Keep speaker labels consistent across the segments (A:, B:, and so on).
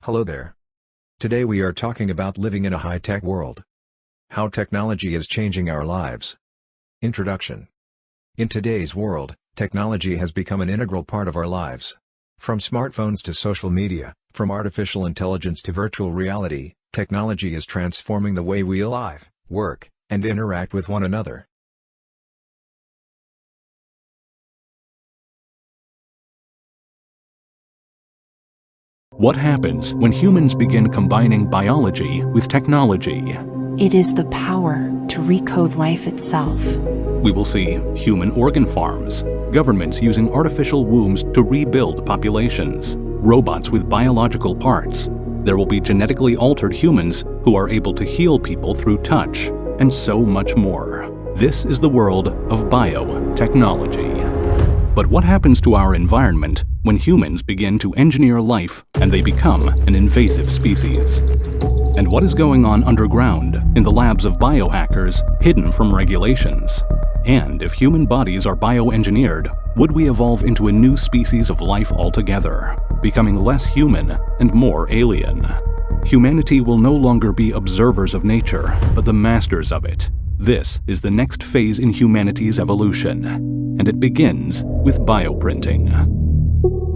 A: Hello there. Today we are talking about living in a high-tech world. How technology is changing our lives. Introduction. In today's world, technology has become an integral part of our lives. From smartphones to social media, from artificial intelligence to virtual reality, technology is transforming the way we live, work, and interact with one another.
B: What happens when humans begin combining biology with technology?
C: It is the power to recode life itself.
B: We will see human organ farms, governments using artificial wombs to rebuild populations, robots with biological parts. There will be genetically altered humans who are able to heal people through touch, and so much more. This is the world of biotechnology. But what happens to our environment when humans begin to engineer life and they become an invasive species? And what is going on underground in the labs of biohackers hidden from regulations? And if human bodies are bioengineered, would we evolve into a new species of life altogether, becoming less human and more alien? Humanity will no longer be observers of nature, but the masters of it. This is the next phase in humanity's evolution, and it begins with bioprinting.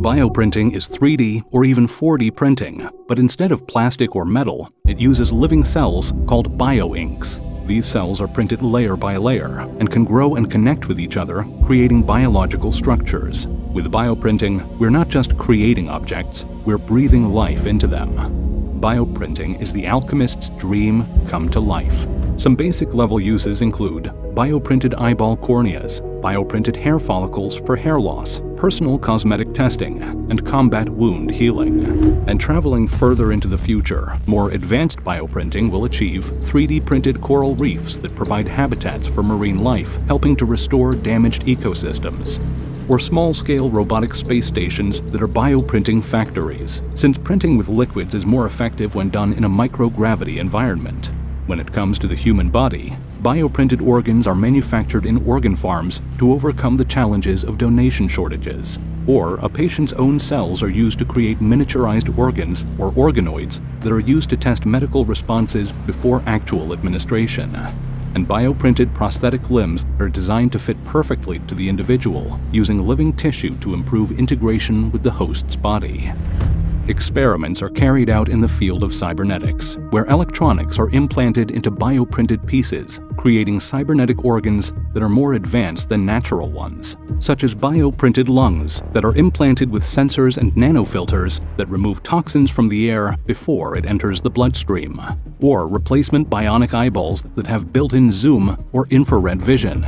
B: Bioprinting is 3D or even 4D printing, but instead of plastic or metal, it uses living cells called bioinks. These cells are printed layer by layer and can grow and connect with each other, creating biological structures. With bioprinting, we're not just creating objects, we're breathing life into them. Bioprinting is the alchemist's dream come to life. Some basic level uses include bioprinted eyeball corneas, bioprinted hair follicles for hair loss, personal cosmetic testing, and combat wound healing. And traveling further into the future, more advanced bioprinting will achieve 3D printed coral reefs that provide habitats for marine life, helping to restore damaged ecosystems. Or small-scale robotic space stations that are bioprinting factories, since printing with liquids is more effective when done in a microgravity environment. When it comes to the human body, bioprinted organs are manufactured in organ farms to overcome the challenges of donation shortages. Or a patient's own cells are used to create miniaturized organs or organoids that are used to test medical responses before actual administration. And bioprinted prosthetic limbs are designed to fit perfectly to the individual, using living tissue to improve integration with the host's body. Experiments are carried out in the field of cybernetics, where electronics are implanted into bioprinted pieces, creating cybernetic organs that are more advanced than natural ones, such as bioprinted lungs that are implanted with sensors and nanofilters that remove toxins from the air before it enters the bloodstream, or replacement bionic eyeballs that have built-in zoom or infrared vision.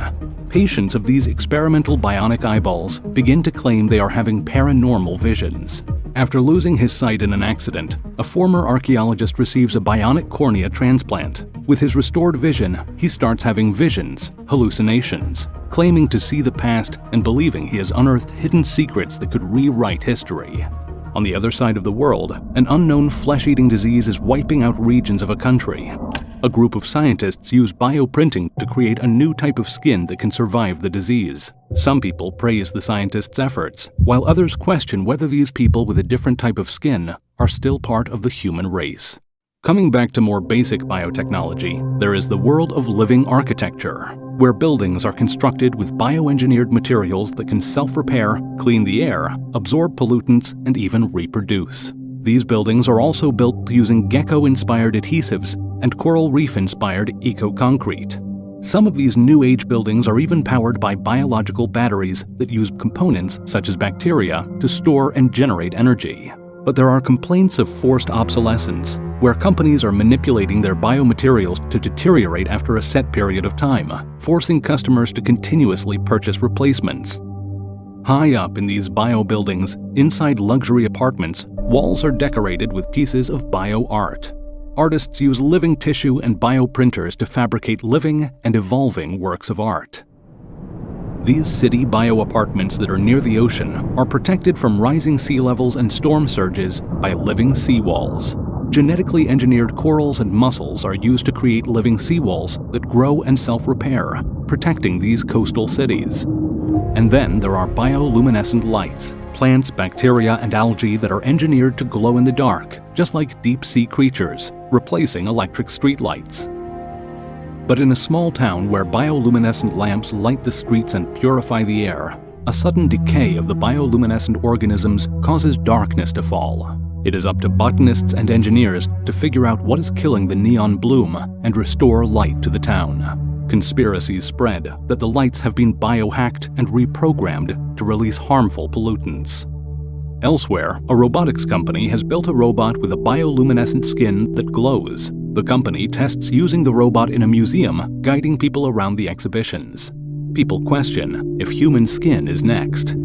B: Patients of these experimental bionic eyeballs begin to claim they are having paranormal visions. After losing his sight in an accident, a former archaeologist receives a bionic cornea transplant. With his restored vision, he starts having visions, hallucinations, claiming to see the past and believing he has unearthed hidden secrets that could rewrite history. On the other side of the world, an unknown flesh-eating disease is wiping out regions of a country. A group of scientists use bioprinting to create a new type of skin that can survive the disease. Some people praise the scientists' efforts, while others question whether these people with a different type of skin are still part of the human race. Coming back to more basic biotechnology, there is the world of living architecture, where buildings are constructed with bioengineered materials that can self-repair, clean the air, absorb pollutants, and even reproduce. These buildings are also built using gecko-inspired adhesives and coral reef-inspired eco-concrete. Some of these new age buildings are even powered by biological batteries that use components such as bacteria to store and generate energy. But there are complaints of forced obsolescence, where companies are manipulating their biomaterials to deteriorate after a set period of time, forcing customers to continuously purchase replacements. High up in these bio buildings, inside luxury apartments, walls are decorated with pieces of bio art. Artists use living tissue and bioprinters to fabricate living and evolving works of art. These city bio-apartments that are near the ocean are protected from rising sea levels and storm surges by living seawalls. Genetically engineered corals and mussels are used to create living seawalls that grow and self-repair, protecting these coastal cities. And then there are bioluminescent lights, plants, bacteria, and algae that are engineered to glow in the dark, just like deep-sea creatures, replacing electric streetlights. But in a small town where bioluminescent lamps light the streets and purify the air, a sudden decay of the bioluminescent organisms causes darkness to fall. It is up to botanists and engineers to figure out what is killing the neon bloom and restore light to the town. Conspiracies spread that the lights have been biohacked and reprogrammed to release harmful pollutants. Elsewhere, a robotics company has built a robot with a bioluminescent skin that glows. The company tests using the robot in a museum, guiding people around the exhibitions. People question if human skin is next.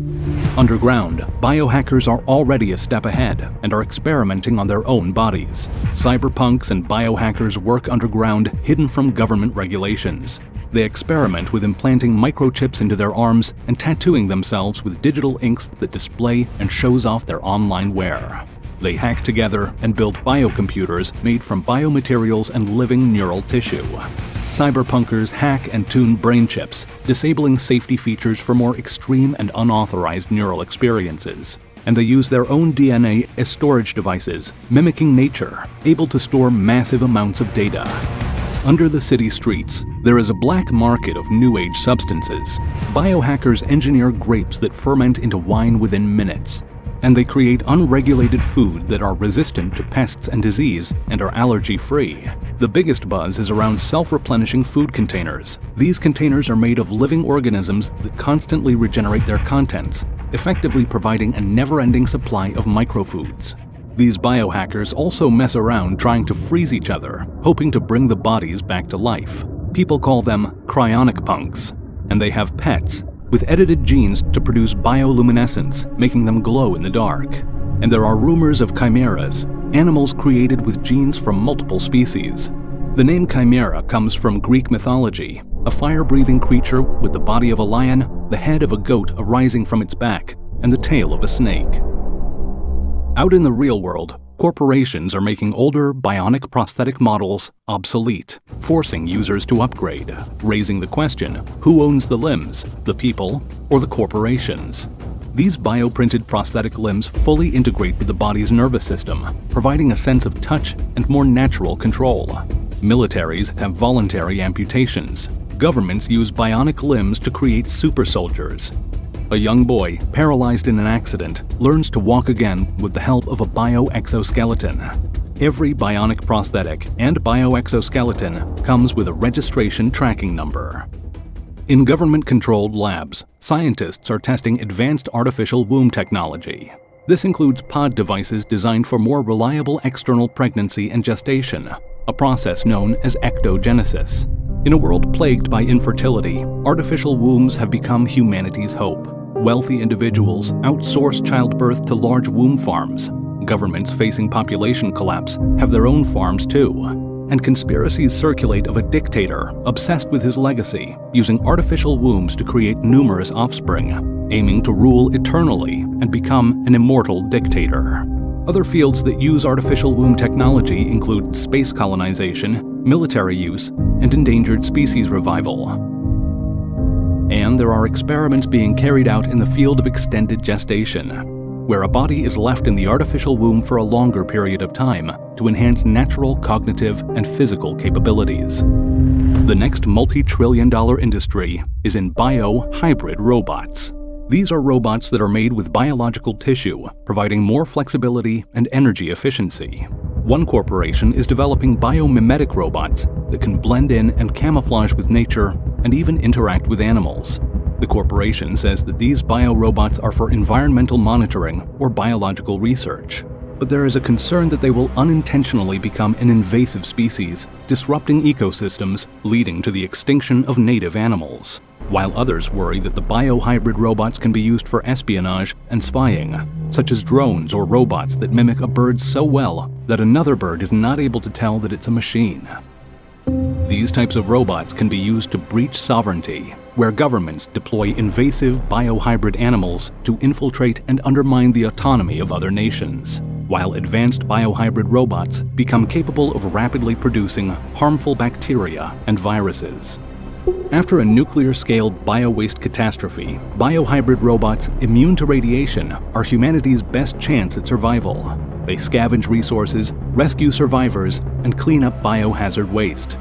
B: Underground, biohackers are already a step ahead and are experimenting on their own bodies. Cyberpunks and biohackers work underground, hidden from government regulations. They experiment with implanting microchips into their arms and tattooing themselves with digital inks that display and shows off their online wear. They hack together and build biocomputers made from biomaterials and living neural tissue. Cyberpunkers hack and tune brain chips, disabling safety features for more extreme and unauthorized neural experiences. And they use their own DNA as storage devices, mimicking nature, able to store massive amounts of data. Under the city streets, there is a black market of new age substances. Biohackers engineer grapes that ferment into wine within minutes. And they create unregulated food that are resistant to pests and disease and are allergy-free. The biggest buzz is around self-replenishing food containers. These containers are made of living organisms that constantly regenerate their contents, effectively providing a never-ending supply of microfoods. These biohackers also mess around trying to freeze each other, hoping to bring the bodies back to life. People call them cryonic punks, and they have pets with edited genes to produce bioluminescence, making them glow in the dark. And there are rumors of chimeras, animals created with genes from multiple species. The name chimera comes from Greek mythology, a fire-breathing creature with the body of a lion, the head of a goat arising from its back, and the tail of a snake. Out in the real world, corporations are making older bionic prosthetic models obsolete, forcing users to upgrade, raising the question, who owns the limbs, the people or the corporations? These bioprinted prosthetic limbs fully integrate with the body's nervous system, providing a sense of touch and more natural control. Militaries have voluntary amputations. Governments use bionic limbs to create super soldiers. A young boy, paralyzed in an accident, learns to walk again with the help of a bioexoskeleton. Every bionic prosthetic and bioexoskeleton comes with a registration tracking number. In government-controlled labs, scientists are testing advanced artificial womb technology. This includes pod devices designed for more reliable external pregnancy and gestation, a process known as ectogenesis. In a world plagued by infertility, artificial wombs have become humanity's hope. Wealthy individuals outsource childbirth to large womb farms. Governments facing population collapse have their own farms too. And conspiracies circulate of a dictator obsessed with his legacy, using artificial wombs to create numerous offspring, aiming to rule eternally and become an immortal dictator. Other fields that use artificial womb technology include space colonization, military use, and endangered species revival. And there are experiments being carried out in the field of extended gestation, where a body is left in the artificial womb for a longer period of time to enhance natural cognitive and physical capabilities. The next multi-trillion-dollar industry is in bio-hybrid robots. These are robots that are made with biological tissue, providing more flexibility and energy efficiency. One corporation is developing biomimetic robots that can blend in and camouflage with nature and even interact with animals. The corporation says that these biorobots are for environmental monitoring or biological research. But there is a concern that they will unintentionally become an invasive species, disrupting ecosystems, leading to the extinction of native animals. While others worry that the biohybrid robots can be used for espionage and spying, such as drones or robots that mimic a bird so well that another bird is not able to tell that it's a machine. These types of robots can be used to breach sovereignty, where governments deploy invasive biohybrid animals to infiltrate and undermine the autonomy of other nations, while advanced biohybrid robots become capable of rapidly producing harmful bacteria and viruses. After a nuclear-scaled bio-waste catastrophe, biohybrid robots immune to radiation are humanity's best chance at survival. They scavenge resources, rescue survivors, and clean up biohazard waste.